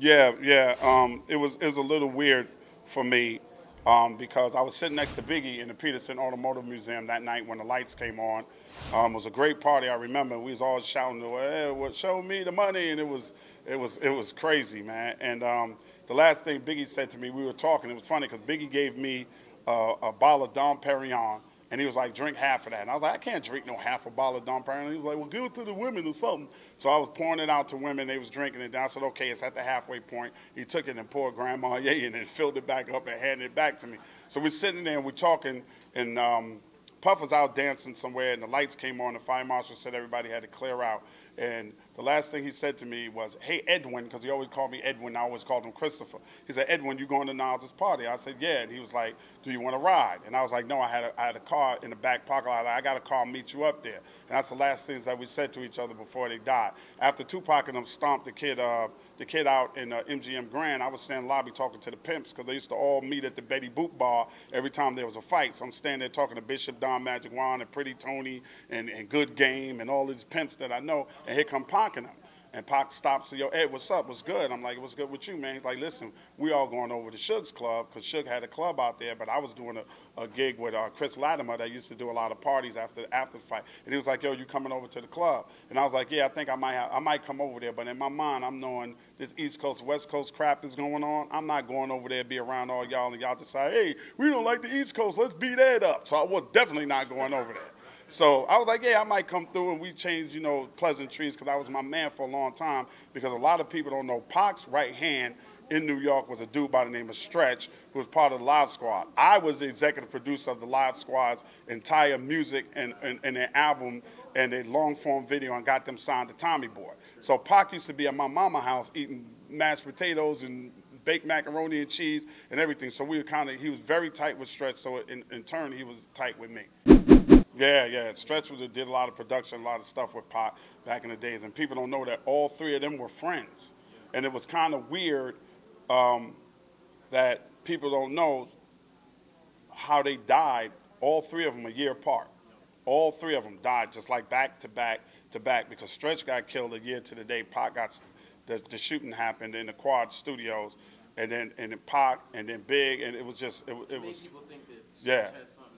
Yeah, yeah. It was a little weird for me because I was sitting next to Biggie in the Peterson Automotive Museum that night when the lights came on. It was a great party. I remember we was all shouting, "Hey, well, show me the money!" And it was crazy, man. And the last thing Biggie said to me, we were talking. It was funny because Biggie gave me a bottle of Dom Perignon. And he was like, drink half of that. And I was like, I can't drink no half a bottle of Dom Perignon. He was like, well, give it to the women or something. So I was pouring it out to women. They was drinking it. And I said, okay, it's at the halfway point. He took it and poured Grand Marnier in and filled it back up and handed it back to me. So we're sitting there and we're talking, and Puff was out dancing somewhere, and the lights came on. The fire marshal said everybody had to clear out. And the last thing he said to me was, hey, Edwin, because he always called me Edwin. I always called him Christopher. He said, Edwin, you going to Nas's party? I said, yeah. And he was like, do you want to ride? And I was like, no, I had a car in the back pocket. I got a car, I'll meet you up there. And that's the last things that we said to each other before they died. After Tupac and them stomped the kid out in MGM Grand, I was standing in the lobby talking to the pimps because they used to all meet at the Betty Boop bar every time there was a fight. So I'm standing there talking to Bishop, Don Magic Juan, and Pretty Tony, and Good Game, and all these pimps that I know. And here come Pac and them. And Pac stops and, yo, Ed, what's up? What's good? I'm like, what's good with you, man? He's like, listen, we all going over to Suge's club because Suge had a club out there, but I was doing a gig with Chris Latimer that used to do a lot of parties after the fight. And he was like, yo, you coming over to the club? And I was like, yeah, I think I might come over there. But in my mind, I'm knowing this East Coast, West Coast crap is going on. I'm not going over there, be around all y'all, and y'all decide, hey, we don't like the East Coast. Let's beat Ed up. So I was definitely not going over there. So I was like, yeah, I might come through, and we changed, pleasantries because I was my man for a long time because a lot of people don't know Pac's right hand in New York was a dude by the name of Stretch who was part of the Live Squad. I was the executive producer of the Live Squad's entire music and their album and their long-form video and got them signed to Tommy Boy. So Pac used to be at my mama's house eating mashed potatoes and baked macaroni and cheese and everything. So he was very tight with Stretch, so in turn he was tight with me. Yeah. Stretch did a lot of production, a lot of stuff with Pac back in the days, and people don't know that all three of them were friends. And it was kind of weird that people don't know how they died, all three of them a year apart. All three of them died just like back to back to back because Stretch got killed a year to the day Pac got, the shooting happened in the Quad Studios, and then Pac, and then Big, and it was just, it was, people think that yeah. Stretch has something.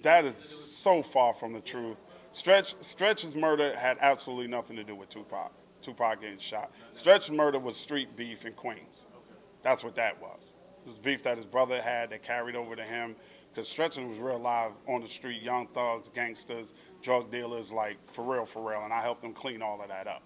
That is so far from the truth. Stretch's murder had absolutely nothing to do with Tupac. Tupac getting shot. Stretch's murder was street beef in Queens. That's what that was. It was beef that his brother had that carried over to him. Because Stretching was real live on the street, young thugs, gangsters, drug dealers, like for real. And I helped him clean all of that up,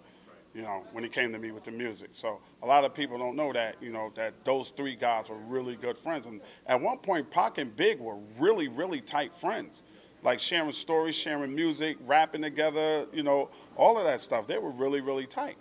when he came to me with the music. So a lot of people don't know that, that those three guys were really good friends. And at one point, Pac and Big were really, really tight friends. Like sharing stories, sharing music, rapping together, all of that stuff. They were really, really tight.